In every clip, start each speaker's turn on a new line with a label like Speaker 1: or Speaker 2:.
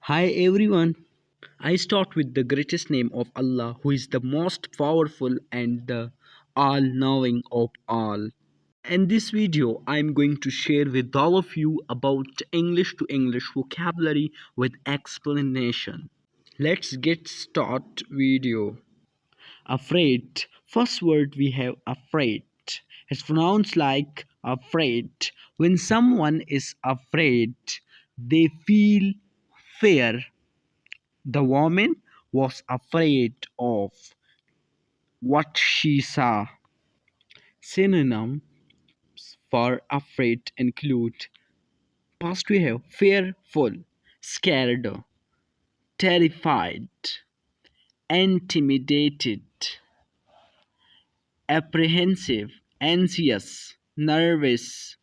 Speaker 1: Hi everyone. I start with the greatest name of Allah, who is the most powerful and the all knowing of all. In this video, I am going to share with all of you about English to English vocabulary with explanation. Let's get start video. Afraid. First word we have afraid. It's pronounced like afraid. When someone is afraid, they feel fear. The woman was afraid of what she saw. Synonyms for afraid include past we have fearful, scared, terrified, intimidated, apprehensive, anxious, nervous.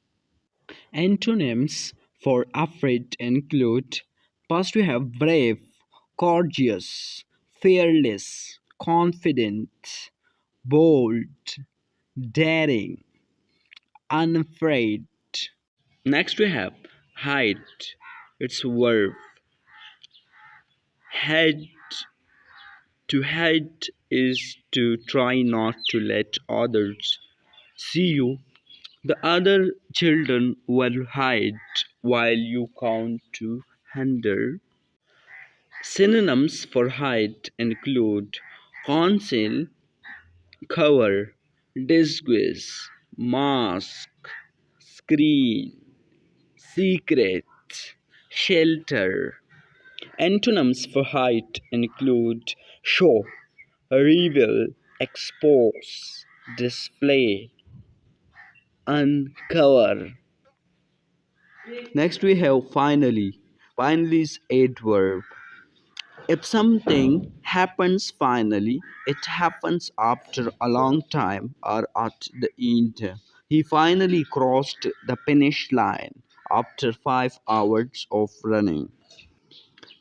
Speaker 1: Antonyms for afraid include past we have brave, courageous, fearless, confident, bold, daring, unafraid. Next we have hide. It's a verb. Hide. To hide is to try not to let others see you. The other children will hide while you count to 100. Synonyms for hide include conceal, cover, disguise, mask, screen, secret, shelter. Antonyms for hide include show, reveal, expose, display, uncover. Next we have finally. Finally is adverb. If something happens finally, it happens after a long time or at the end. He finally crossed the finish line after 5 hours of running.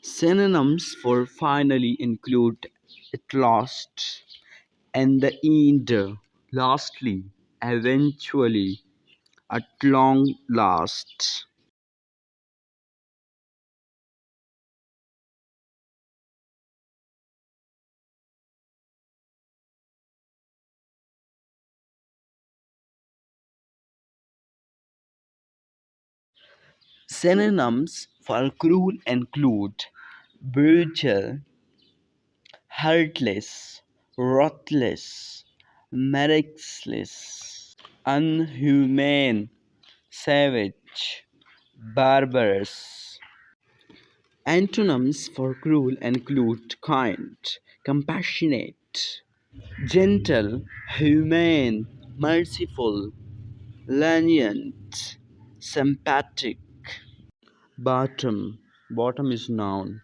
Speaker 1: Synonyms for finally include at last, and the end, lastly, eventually, at long last. Synonyms for cruel include brutal, heartless, ruthless, merciless, unhumane, savage, barbarous. Antonyms for cruel include kind, compassionate, gentle, humane, merciful, lenient, sympathetic. Bottom. Bottom is noun.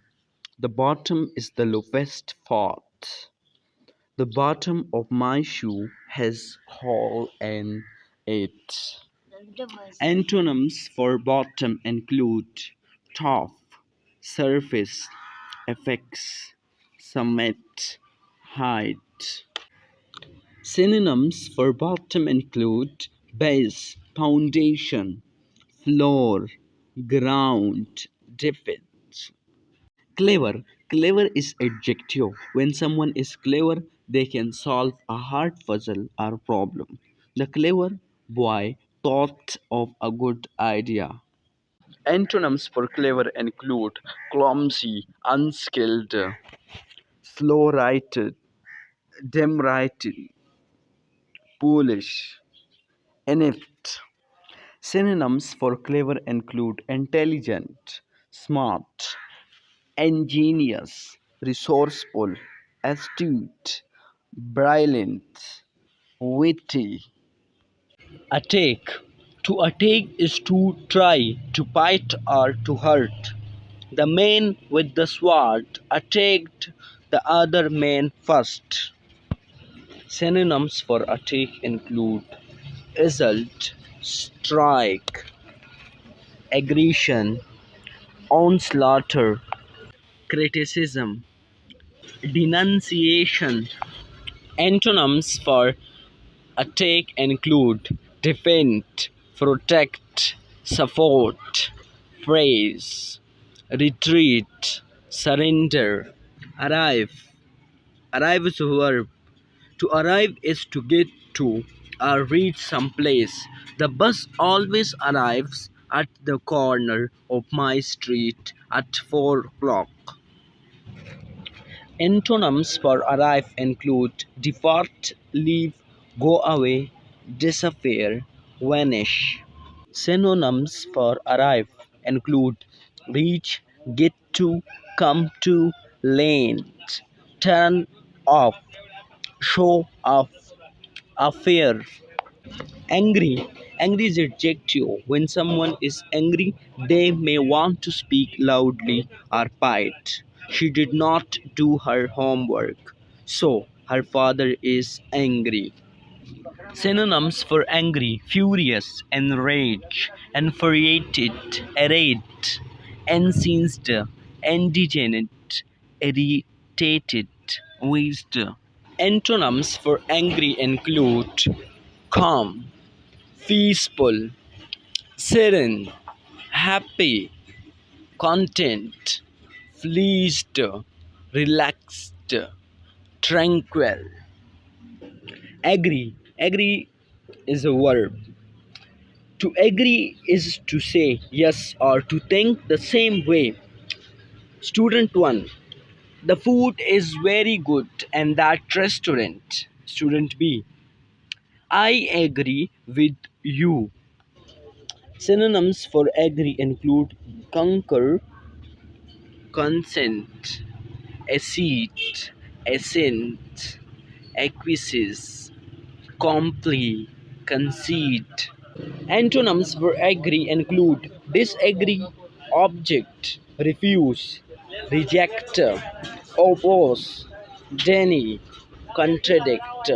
Speaker 1: The bottom is the lowest part. The bottom of my shoe has hole in it. Antonyms for bottom include top, surface, effects, summit, height. Synonyms for bottom include base, foundation, floor, ground, depth. Clever. Clever is adjective. When someone is clever, they can solve a hard puzzle or problem. The clever boy thought of a good idea. Antonyms for clever include clumsy, unskilled, slow-writed, dim-witted, foolish, inept. Synonyms for clever include intelligent, smart, ingenious, resourceful, astute, brilliant, witty. Attack. To attack is to try, to bite, or to hurt. The man with the sword attacked the other man first. Synonyms for attack include assault, strike, aggression, onslaught, criticism, denunciation. Antonyms for attack include defend, protect, support, praise, retreat. surrender, arrive. Arrive is a verb. To arrive is to get to or reach some place. The bus always arrives at the corner of my street at 4 o'clock. Antonyms for arrive include depart, leave, go away, disappear, vanish. Synonyms for arrive include reach, get to, come to, lent, turn off, show off, affair. Angry. Angry is adjective. When someone is angry, they may want to speak loudly or bite. She did not do her homework, so her father is angry. Synonyms for angry: furious, enraged, infuriated, irate, incensed, indignant, irritated, wheezed. Antonyms for angry include calm, peaceful, serene, happy, content, pleased, relaxed, tranquil. Agree. Agree is a verb. To agree is to say yes or to think the same way. Student 1. The food is very good in that restaurant. Student B. I agree with you. Synonyms for agree include concur, consent, accede, assent, acquiesce, comply, concede. Antonyms for agree include disagree, object, refuse, reject, oppose, deny, contradict.